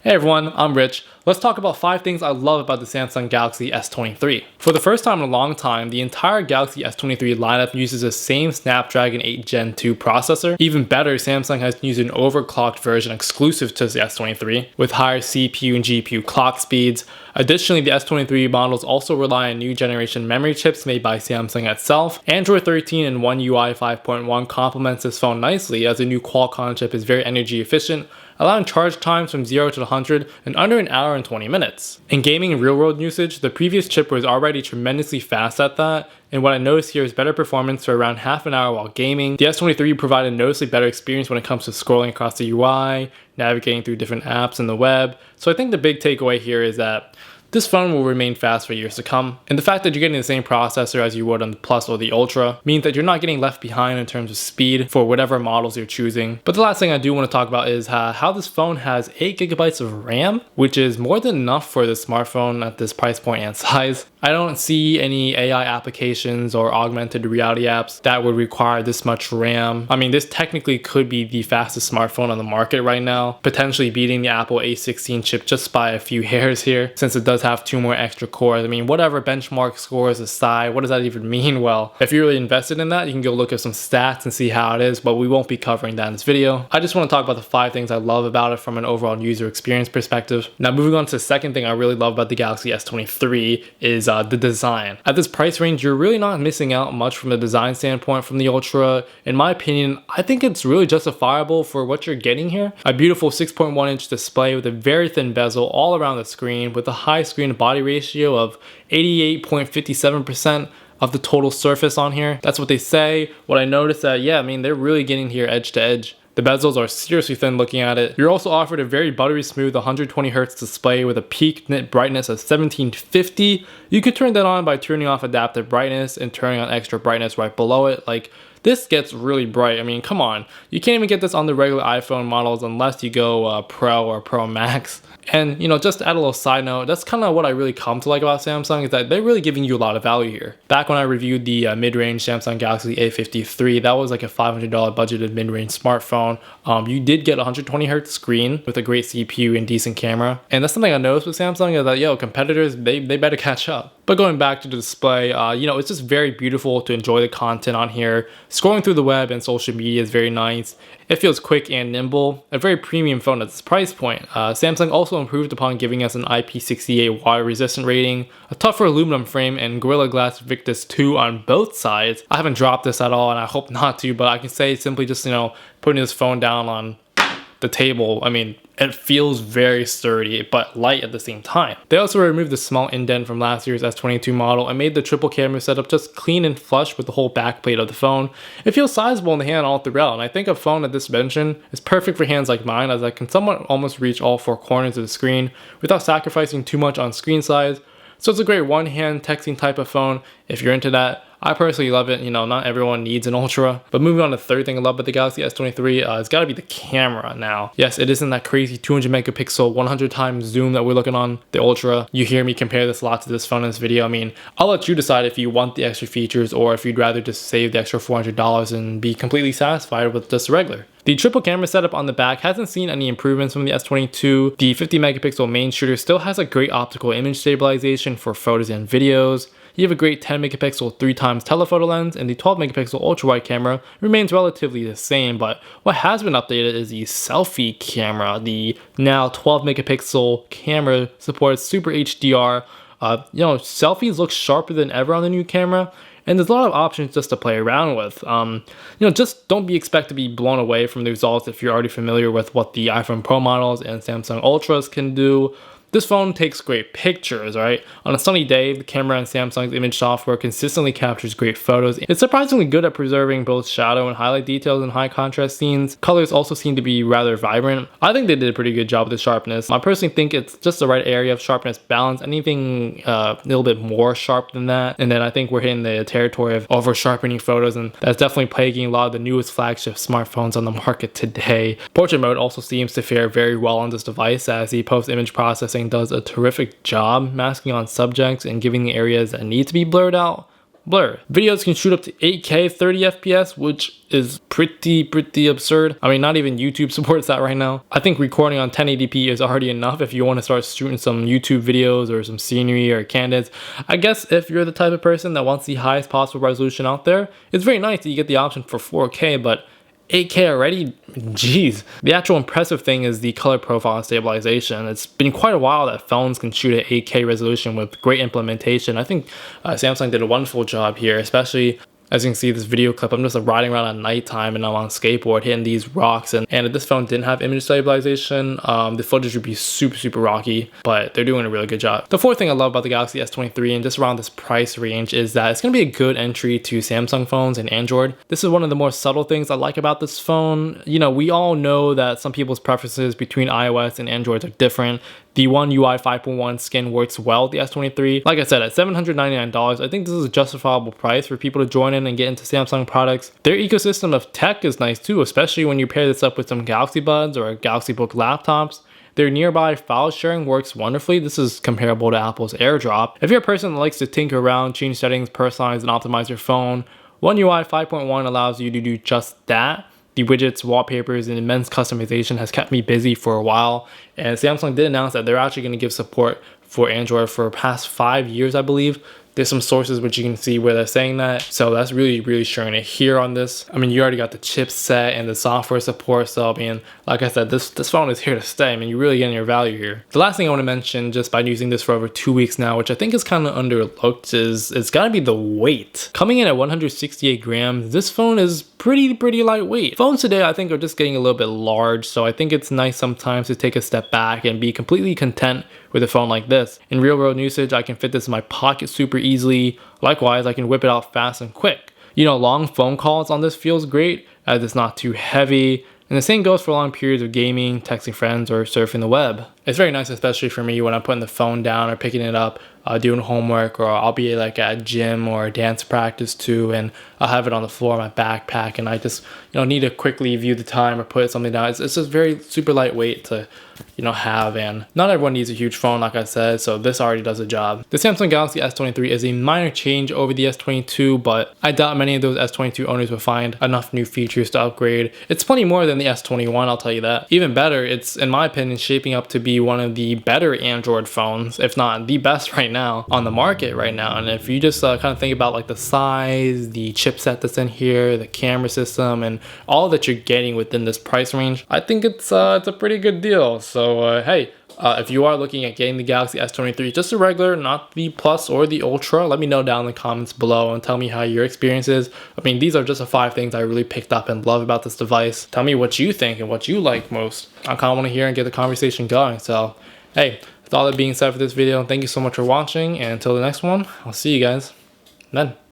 Hey everyone, I'm Rich. Let's talk about 5 things I love about the Samsung Galaxy S23. For the first time in a long time, the entire Galaxy S23 lineup uses the same Snapdragon 8 Gen 2 processor. Even better, Samsung has used an overclocked version exclusive to the S23 with higher CPU and GPU clock speeds. Additionally, the S23 models also rely on new generation memory chips made by Samsung itself. Android 13 and One UI 5.1 complements this phone nicely, as the new Qualcomm chip is very energy efficient, allowing charge times from 0 to 100 in under an hour and 20 minutes. In gaming and real-world usage, the previous chip was already tremendously fast at that, and what I noticed here is better performance for around half an hour while gaming. The S23 provided a noticeably better experience when it comes to scrolling across the UI, navigating through different apps in the web. So I think the big takeaway here is that this phone will remain fast for years to come, and the fact that you're getting the same processor as you would on the Plus or the Ultra means that you're not getting left behind in terms of speed for whatever models you're choosing. But the last thing I do want to talk about is how this phone has 8GB of RAM, which is more than enough for the smartphone at this price point and size. I don't see any AI applications or augmented reality apps that would require this much RAM. I mean, this technically could be the fastest smartphone on the market right now, potentially beating the Apple A16 chip just by a few hairs here, since it does have 2 more extra cores. I mean, whatever benchmark scores aside, what does that even mean? Well, if you're really invested in that, you can go look at some stats and see how it is, but we won't be covering that in this video. I just want to talk about the 5 things I love about it from an overall user experience perspective. Now, moving on to the second thing I really love about the Galaxy S23 is the design. At this price range, you're really not missing out much from a design standpoint from the Ultra. In my opinion, I think it's really justifiable for what you're getting here. A beautiful 6.1-inch display with a very thin bezel all around the screen with a high screen to body ratio of 88.57% of the total surface on here. That's what they say. What I noticed that, yeah, I mean, they're really getting here edge to edge. The bezels are seriously thin looking at it. You're also offered a very buttery smooth 120Hz display with a peak nit brightness of 1750. You could turn that on by turning off adaptive brightness and turning on extra brightness right below it. Like, this gets really bright. I mean, come on. You can't even get this on the regular iPhone models unless you go Pro or Pro Max. And, you know, just to add a little side note, that's kind of what I really come to like about Samsung, is that they're really giving you a lot of value here. Back when I reviewed the mid-range Samsung Galaxy A53, that was like a $500 budgeted mid-range smartphone. You did get a 120Hz screen with a great CPU and decent camera. And that's something I noticed with Samsung is that, yo, competitors, they better catch up. But going back to the display, you know, it's just very beautiful to enjoy the content on here. Scrolling through the web and social media is very nice. It feels quick and nimble. A very premium phone at this price point. Samsung also improved upon giving us an IP68 water resistant rating, a tougher aluminum frame, and Gorilla Glass Victus 2 on both sides. I haven't dropped this at all, and I hope not to, but I can say simply just, you know, putting this phone down on the table, I mean, it feels very sturdy but light at the same time. They also removed the small indent from last year's S22 model and made the triple camera setup just clean and flush with the whole backplate of the phone. It feels sizable in the hand all throughout, and I think a phone at this dimension is perfect for hands like mine, as I can somewhat almost reach all 4 corners of the screen without sacrificing too much on screen size. So it's a great one-hand texting type of phone if you're into that. I personally love it. You know, not everyone needs an Ultra. But moving on to the third thing I love about the Galaxy S23, it's got to be the camera now. Yes, it isn't that crazy 200 megapixel 100 times zoom that we're looking on the Ultra. You hear me compare this a lot to this phone in this video. I mean, I'll let you decide if you want the extra features or if you'd rather just save the extra $400 and be completely satisfied with just regular. The triple camera setup on the back hasn't seen any improvements from the S22. The 50 megapixel main shooter still has a great optical image stabilization for photos and videos. You have a great 10 megapixel 3x telephoto lens, and the 12 megapixel ultra wide camera remains relatively the same, but what has been updated is the selfie camera. The now 12 megapixel camera supports Super HDR. You know, selfies look sharper than ever on the new camera, and there's a lot of options just to play around with. You know, just don't be expected to be blown away from the results if you're already familiar with what the iPhone Pro models and Samsung Ultras can do. This phone takes great pictures, right? On a sunny day, the camera on Samsung's image software consistently captures great photos. It's surprisingly good at preserving both shadow and highlight details in high contrast scenes. Colors also seem to be rather vibrant. I think they did a pretty good job with the sharpness. I personally think it's just the right area of sharpness balance. Anything a little bit more sharp than that, and then I think we're hitting the territory of over sharpening photos, and that's definitely plaguing a lot of the newest flagship smartphones on the market today. Portrait mode also seems to fare very well on this device, as the post-image processing does a terrific job masking on subjects and giving the areas that need to be blurred out blur. Videos can shoot up to 8K 30 FPS, which is pretty absurd. I mean, not even YouTube supports that right now. I think recording on 1080p is already enough if you want to start shooting some YouTube videos or some scenery or candids. I guess if you're the type of person that wants the highest possible resolution out there, it's very nice that you get the option for 4K, but 8K already? Jeez. The actual impressive thing is the color profile and stabilization. It's been quite a while that phones can shoot at 8K resolution with great implementation. I think Samsung did a wonderful job here, especially as you can see this video clip. I'm just riding around at nighttime and I'm on a skateboard hitting these rocks, and if this phone didn't have image stabilization, the footage would be super rocky, but they're doing a really good job. The fourth thing I love about the Galaxy S23 and just around this price range is that it's going to be a good entry to Samsung phones and Android. This is one of the more subtle things I like about this phone. You know, we all know that some people's preferences between iOS and Android are different. The One UI 5.1 skin works well with the S23. Like I said, at $799, I think this is a justifiable price for people to join in and get into Samsung products. Their ecosystem of tech is nice too, especially when you pair this up with some Galaxy Buds or Galaxy Book laptops. Their nearby file sharing works wonderfully. This is comparable to Apple's AirDrop. If you're a person that likes to tinker around, change settings, personalize, and optimize your phone, One UI 5.1 allows you to do just that. The widgets, wallpapers, and immense customization has kept me busy for a while, and Samsung did announce that they're actually going to give support for Android for the past 5 years, I believe. There's some sources which you can see where they're saying that, so that's really showing it here on this. I mean, you already got the chipset and the software support, so I mean, like I said, this phone is here to stay. I mean, you're really getting your value here. The last thing I want to mention, just by using this for over 2 weeks now, which I think is kind of underlooked, is it's gotta be the weight. Coming in at 168 grams, this phone is pretty lightweight. Phones today, I think, are just getting a little bit large, so I think it's nice sometimes to take a step back and be completely content with a phone like this. In real world usage, I can fit this in my pocket super easily. Likewise, I can whip it out fast and quick. You know, long phone calls on this feels great as it's not too heavy. And the same goes for long periods of gaming, texting friends, or surfing the web. It's very nice, especially for me when I'm putting the phone down or picking it up, doing homework, or I'll be like at a gym or a dance practice too, and I'll have it on the floor in my backpack, and I just, you know, need to quickly view the time or put something down. It's just very super lightweight to, you know, have, and not everyone needs a huge phone, like I said, so this already does the job. The Samsung Galaxy S23 is a minor change over the S22, but I doubt many of those S22 owners will find enough new features to upgrade. It's plenty more than the S21, I'll tell you that. Even better, it's, in my opinion, shaping up to be one of the better Android phones, if not the best right now on the market right now. And if you just kind of think about like the size, the chipset that's in here, the camera system, and all that you're getting within this price range, I think it's a pretty good deal. So hey, if you are looking at getting the Galaxy S23, just a regular, not the Plus or the Ultra, let me know down in the comments below and tell me how your experience is. I mean, these are just the 5 things I really picked up and love about this device. Tell me what you think and what you like most. I kind of want to hear and get the conversation going. So hey, with all that being said for this video, thank you so much for watching, and until the next one, I'll see you guys then.